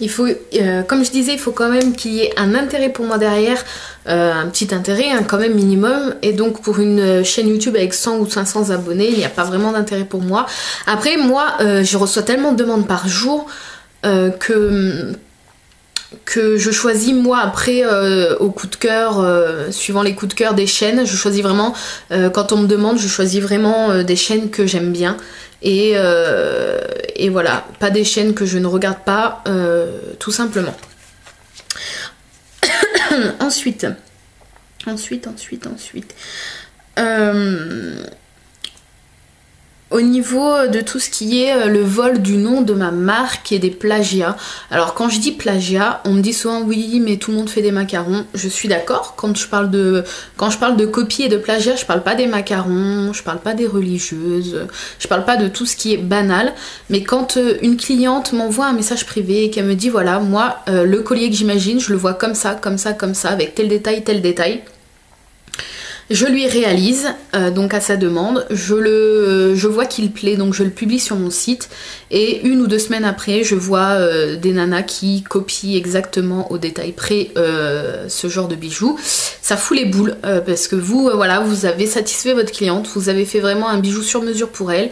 Il faut, comme je disais, il faut quand même qu'il y ait un intérêt pour moi derrière, un petit intérêt, hein, quand même minimum. Et donc pour une chaîne YouTube avec 100 ou 500 abonnés, il n'y a pas vraiment d'intérêt pour moi. Après moi, je reçois tellement de demandes par jour que je choisis moi après au coup de cœur, suivant les coups de cœur des chaînes. Je choisis vraiment, quand on me demande, je choisis vraiment des chaînes que j'aime bien. Et voilà, pas des chaînes que je ne regarde pas, tout simplement. Ensuite. Au niveau de tout ce qui est le vol du nom de ma marque et des plagiats. Alors quand je dis plagiat, on me dit souvent oui mais tout le monde fait des macarons. Je suis d'accord, quand je parle de copie et de plagiat, je parle pas des macarons, je parle pas des religieuses, je parle pas de tout ce qui est banal. Mais quand une cliente m'envoie un message privé et qu'elle me dit voilà, moi le collier que j'imagine, je le vois comme ça, avec tel détail. Je lui réalise, donc à sa demande, je vois qu'il plaît, donc je le publie sur mon site, et 1 ou 2 semaines après, je vois des nanas qui copient exactement au détail près ce genre de bijoux. Ça fout les boules, parce que vous, voilà, vous avez satisfait votre cliente, vous avez fait vraiment un bijou sur mesure pour elle,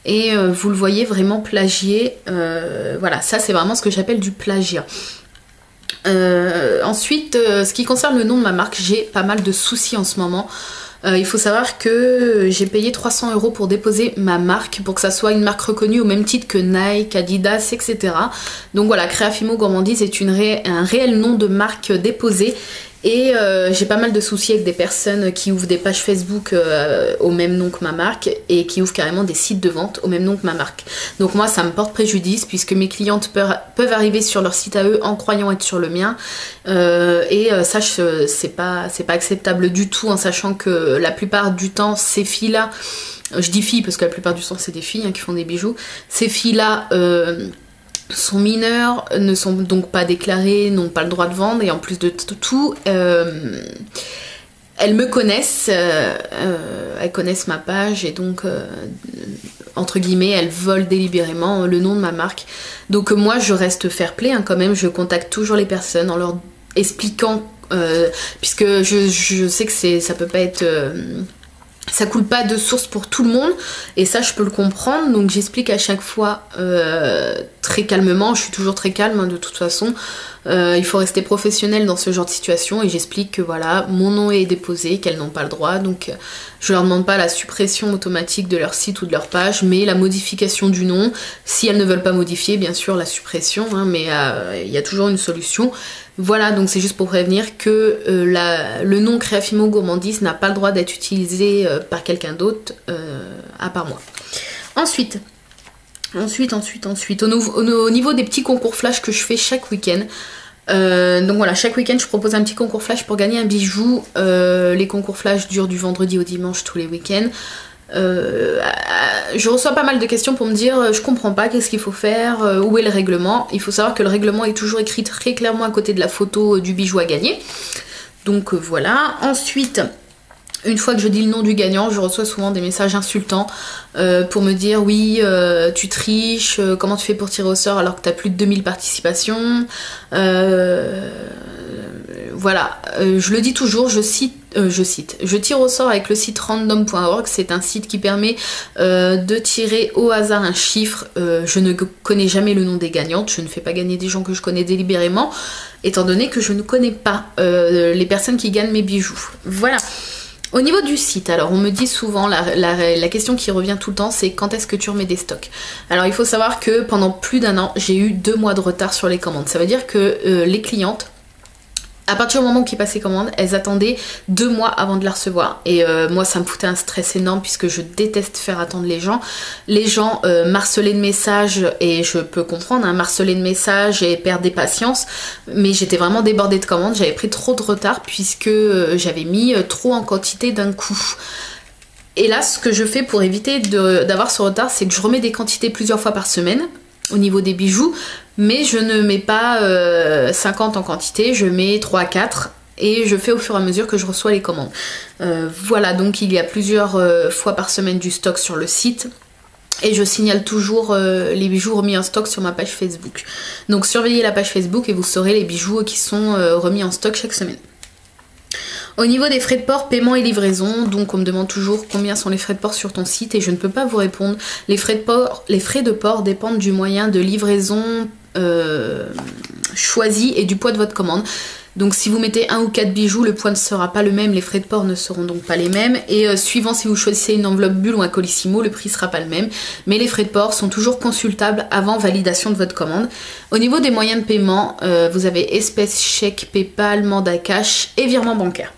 et vous le voyez vraiment plagié. Voilà, ça c'est vraiment ce que j'appelle du plagiat. Ensuite, ce qui concerne le nom de ma marque, j'ai pas mal de soucis en ce moment. Il faut savoir que j'ai payé 300 € pour déposer ma marque, pour que ça soit une marque reconnue au même titre que Nike, Adidas, etc. Donc voilà, Créafimo Gourmandise est un réel nom de marque déposé. Et j'ai pas mal de soucis avec des personnes qui ouvrent des pages Facebook au même nom que ma marque et qui ouvrent carrément des sites de vente au même nom que ma marque. Donc moi ça me porte préjudice puisque mes clientes peuvent arriver sur leur site à eux en croyant être sur le mien ça c'est pas acceptable du tout, en sachant que la plupart du temps ces filles-là, je dis filles parce que la plupart du temps c'est des filles qui font des bijoux, ces filles-là sont mineurs, ne sont donc pas déclarés, n'ont pas le droit de vendre, et en plus de tout, elles me connaissent, elles connaissent ma page, et donc entre guillemets elles volent délibérément le nom de ma marque. Donc moi je reste fair play quand même, je contacte toujours les personnes en leur expliquant, puisque je sais que ça peut pas être... ça coule pas de source pour tout le monde, et ça je peux le comprendre, donc j'explique à chaque fois très calmement, je suis toujours très calme de toute façon, il faut rester professionnel dans ce genre de situation, et j'explique que voilà, mon nom est déposé, qu'elles n'ont pas le droit, donc je leur demande pas la suppression automatique de leur site ou de leur page, mais la modification du nom, si elles ne veulent pas modifier, bien sûr la suppression, mais il y a toujours une solution. Voilà, donc c'est juste pour prévenir que le nom Créafimo Gourmandise n'a pas le droit d'être utilisé par quelqu'un d'autre à part moi. Ensuite, au niveau des petits concours flash que je fais chaque week-end. Donc voilà, chaque week-end je propose un petit concours flash pour gagner un bijou. Les concours flash durent du vendredi au dimanche tous les week-ends. Je reçois pas mal de questions pour me dire je comprends pas, qu'est-ce qu'il faut faire, où est le règlement. Il faut savoir que le règlement est toujours écrit très clairement à côté de la photo du bijou à gagner. Donc voilà. Ensuite, une fois que je dis le nom du gagnant, je reçois souvent des messages insultants pour me dire oui, tu triches, comment tu fais pour tirer au sort alors que t'as plus de 2000 participations. Voilà, je le dis toujours, je tire au sort avec le site random.org, c'est un site qui permet de tirer au hasard un chiffre. Je ne connais jamais le nom des gagnantes, je ne fais pas gagner des gens que je connais délibérément, étant donné que je ne connais pas les personnes qui gagnent mes bijoux. Voilà. Au niveau du site, alors on me dit souvent, la question qui revient tout le temps, c'est quand est-ce que tu remets des stocks? Alors il faut savoir que pendant plus d'1 an, j'ai eu 2 mois de retard sur les commandes. Ça veut dire que les clientes, à partir du moment où ils passaient commande, elles attendaient 2 mois avant de la recevoir. Et moi ça me foutait un stress énorme puisque je déteste faire attendre les gens. Les gens marcelaient de messages, et je peux comprendre, marcelaient de messages et perdre des patiences. Mais j'étais vraiment débordée de commandes, j'avais pris trop de retard puisque j'avais mis trop en quantité d'un coup. Et là ce que je fais pour éviter d'avoir ce retard, c'est que je remets des quantités plusieurs fois par semaine au niveau des bijoux, mais je ne mets pas 50 en quantité, je mets 3 à 4 et je fais au fur et à mesure que je reçois les commandes. Voilà, donc il y a plusieurs fois par semaine du stock sur le site. Et je signale toujours les bijoux remis en stock sur ma page Facebook. Donc surveillez la page Facebook et vous saurez les bijoux qui sont remis en stock chaque semaine. Au niveau des frais de port, paiement et livraison, donc on me demande toujours combien sont les frais de port sur ton site et je ne peux pas vous répondre. Les frais de port dépendent du moyen de livraison choisi et du poids de votre commande. Donc si vous mettez 1 ou 4 bijoux, le poids ne sera pas le même, les frais de port ne seront donc pas les mêmes. Et suivant si vous choisissez une enveloppe bulle ou un colissimo, le prix sera pas le même. Mais les frais de port sont toujours consultables avant validation de votre commande. Au niveau des moyens de paiement, vous avez espèces, chèque, PayPal, mandat cash et virement bancaire.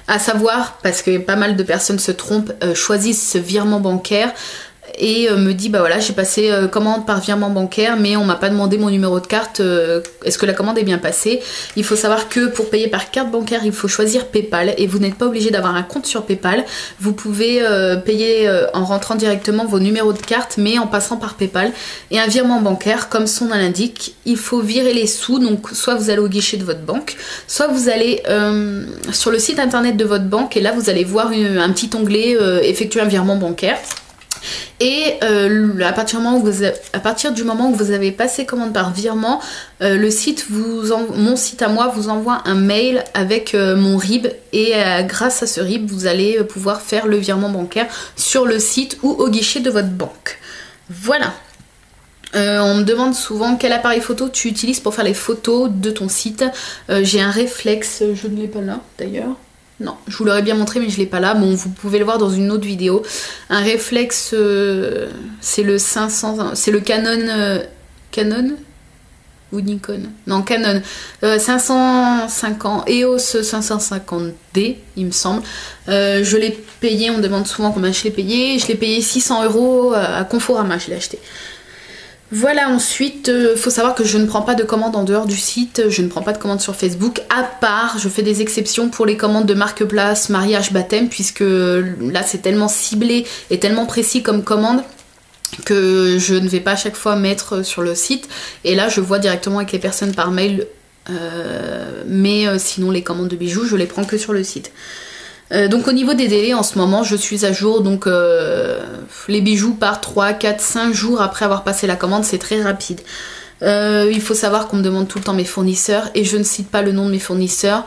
À savoir, parce que pas mal de personnes se trompent, choisissent ce virement bancaire et me dit bah voilà j'ai passé commande par virement bancaire mais on m'a pas demandé mon numéro de carte, est-ce que la commande est bien passée? Il faut savoir que pour payer par carte bancaire il faut choisir PayPal et vous n'êtes pas obligé d'avoir un compte sur PayPal, vous pouvez payer en rentrant directement vos numéros de carte mais en passant par PayPal. Et un virement bancaire comme son nom l'indique, il faut virer les sous, donc soit vous allez au guichet de votre banque, soit vous allez sur le site internet de votre banque et là vous allez voir un petit onglet effectuer un virement bancaire. Et à partir du moment où vous avez passé commande par virement, mon site à moi vous envoie un mail avec mon RIB et grâce à ce RIB vous allez pouvoir faire le virement bancaire sur le site ou au guichet de votre banque. Voilà. On me demande souvent quel appareil photo tu utilises pour faire les photos de ton site. J'ai un réflexe, je ne l'ai pas là d'ailleurs. Non, je vous l'aurais bien montré mais je l'ai pas là. Bon, vous pouvez le voir dans une autre vidéo. Un réflexe, c'est le 500, c'est le Canon ou Nikon? Non, Canon 550 EOS 550D, il me semble. Je l'ai payé, on me demande souvent combien je l'ai payé. Je l'ai payé 600 € à Conforama, je l'ai acheté. Voilà, ensuite, faut savoir que je ne prends pas de commandes en dehors du site, je ne prends pas de commandes sur Facebook, à part, je fais des exceptions pour les commandes de marque-place, mariage, baptême, puisque là c'est tellement ciblé et tellement précis comme commande que je ne vais pas à chaque fois mettre sur le site. Et là, je vois directement avec les personnes par mail, mais sinon les commandes de bijoux, je les prends que sur le site. Donc au niveau des délais en ce moment je suis à jour, donc les bijoux partent 3, 4, 5 jours après avoir passé la commande, c'est très rapide. Il faut savoir qu'on me demande tout le temps mes fournisseurs et je ne cite pas le nom de mes fournisseurs.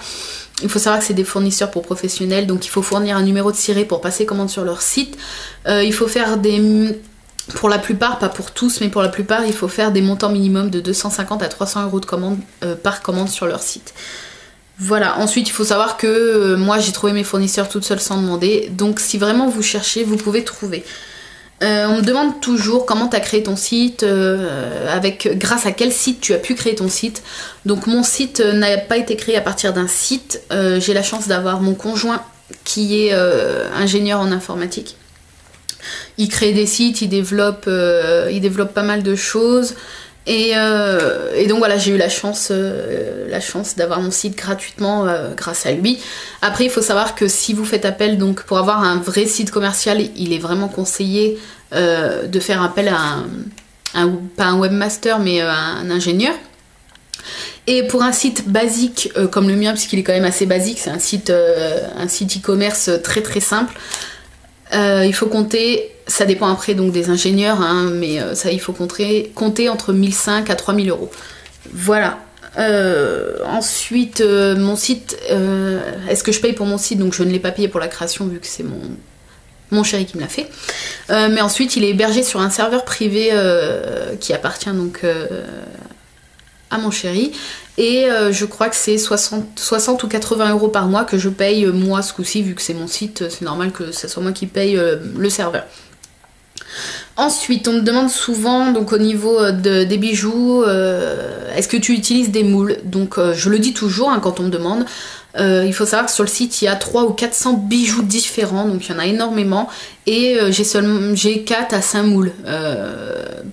Il faut savoir que c'est des fournisseurs pour professionnels, donc il faut fournir un numéro de ciré pour passer commande sur leur site. Il faut faire pour la plupart, pas pour tous, mais pour la plupart, il faut faire des montants minimum de 250 à 300 € de commande par commande sur leur site. Voilà, ensuite il faut savoir que moi j'ai trouvé mes fournisseurs toute seule sans demander, donc si vraiment vous cherchez, vous pouvez trouver. On me demande toujours comment tu as créé ton site, grâce à quel site tu as pu créer ton site. Donc mon site n'a pas été créé à partir d'un site, j'ai la chance d'avoir mon conjoint qui est ingénieur en informatique. Il crée des sites, il développe pas mal de choses. Et donc voilà, j'ai eu la chance d'avoir mon site gratuitement grâce à lui. Après il faut savoir que si vous faites appel, donc pour avoir un vrai site commercial, il est vraiment conseillé de faire appel à pas un webmaster mais un ingénieur. Et pour un site basique comme le mien, puisqu'il est quand même assez basique, c'est un site e-commerce très très simple, il faut compter, ça dépend après donc des ingénieurs, hein, mais ça il faut compter entre 1500 à 3000 €. Voilà. Ensuite, mon site, est-ce que je paye pour mon site? Donc je ne l'ai pas payé pour la création vu que c'est mon chéri qui me l'a fait. Mais ensuite, il est hébergé sur un serveur privé qui appartient donc à mon chéri. Et je crois que c'est 60 ou 80 € par mois que je paye moi ce coup-ci, vu que c'est mon site, c'est normal que ce soit moi qui paye le serveur. Ensuite, on me demande souvent, donc au niveau des bijoux, est-ce que tu utilises des moules? Donc je le dis toujours hein, quand on me demande. Il faut savoir que sur le site il y a 300 ou 400 bijoux différents, donc il y en a énormément, et j'ai 4 à 5 moules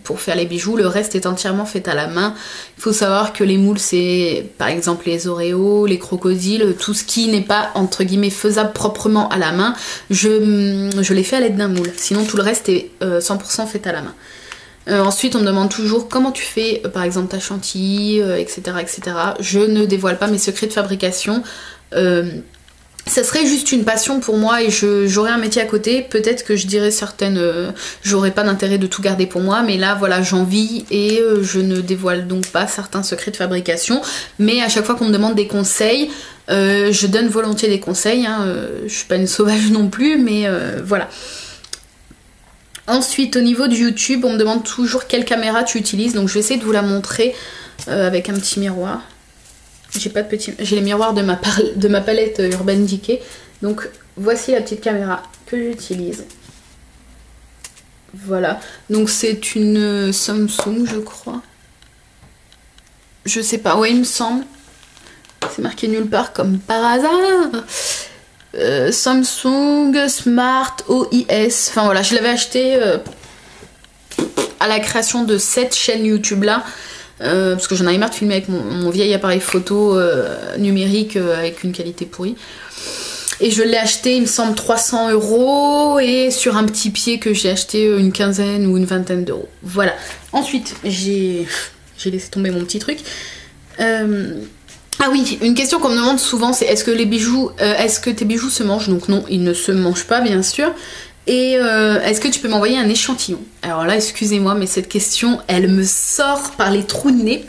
pour faire les bijoux, le reste est entièrement fait à la main. Il faut savoir que les moules c'est par exemple les oréos, les crocodiles, tout ce qui n'est pas entre guillemets faisable proprement à la main, je les fais à l'aide d'un moule, sinon tout le reste est 100% fait à la main. Ensuite on me demande toujours comment tu fais par exemple ta chantilly, etc., etc. Je ne dévoile pas mes secrets de fabrication. ça serait juste une passion pour moi et j'aurais un métier à côté, peut-être que je dirais certaines, j'aurais pas d'intérêt de tout garder pour moi, mais là voilà, j'en vis et je ne dévoile donc pas certains secrets de fabrication, mais à chaque fois qu'on me demande des conseils, je donne volontiers des conseils, hein, je suis pas une sauvage non plus, mais voilà. Ensuite, au niveau du YouTube, on me demande toujours quelle caméra tu utilises, donc je vais essayer de vous la montrer avec un petit miroir. J'ai pas de petit, j'ai les miroirs de ma palette Urban Decay. Donc voici la petite caméra que j'utilise. Voilà. Donc c'est une Samsung, je crois. Je sais pas. Ouais, il me semble. C'est marqué nulle part comme par hasard. Samsung Smart OIS. Enfin voilà, je l'avais acheté à la création de cette chaîne YouTube là. Parce que j'en avais marre de filmer avec mon vieil appareil photo numérique avec une qualité pourrie. Et je l'ai acheté, il me semble, 300 € et sur un petit pied que j'ai acheté une quinzaine ou une vingtaine d'euros. Voilà. Ensuite, j'ai laissé tomber mon petit truc. Ah oui, une question qu'on me demande souvent, c'est est-ce que tes bijoux se mangent? Donc non, ils ne se mangent pas, bien sûr. Et est-ce que tu peux m'envoyer un échantillon? Alors là, excusez-moi, mais cette question, elle me sort par les trous de nez.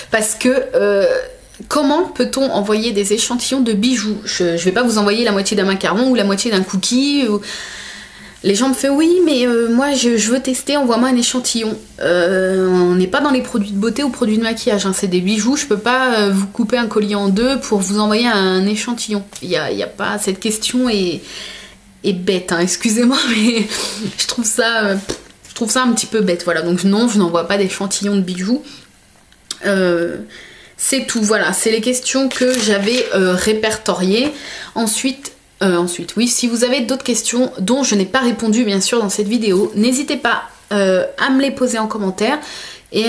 Parce que comment peut-on envoyer des échantillons de bijoux? Je vais pas vous envoyer la moitié d'un macaron ou la moitié d'un cookie. Ou... Les gens me font oui, mais moi je veux tester, envoie-moi un échantillon. On n'est pas dans les produits de beauté ou produits de maquillage, hein, c'est des bijoux. Je peux pas vous couper un collier en deux pour vous envoyer un échantillon. Il y a pas cette question est bête, hein, excusez-moi, mais je trouve ça un petit peu bête, voilà. Donc non, je n'envoie pas d'échantillons de bijoux. C'est tout, voilà, c'est les questions que j'avais répertoriées. Ensuite, oui, si vous avez d'autres questions dont je n'ai pas répondu, bien sûr, dans cette vidéo, n'hésitez pas à me les poser en commentaire. Et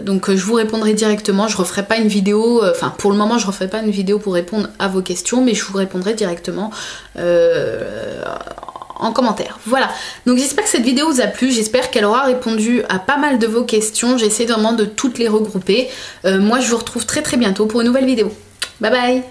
donc je vous répondrai directement, je referai pas une vidéo, enfin pour le moment je referai pas une vidéo pour répondre à vos questions, mais je vous répondrai directement en commentaire. Voilà, donc j'espère que cette vidéo vous a plu, j'espère qu'elle aura répondu à pas mal de vos questions, j'essaie vraiment de toutes les regrouper. Moi je vous retrouve très bientôt pour une nouvelle vidéo. Bye bye.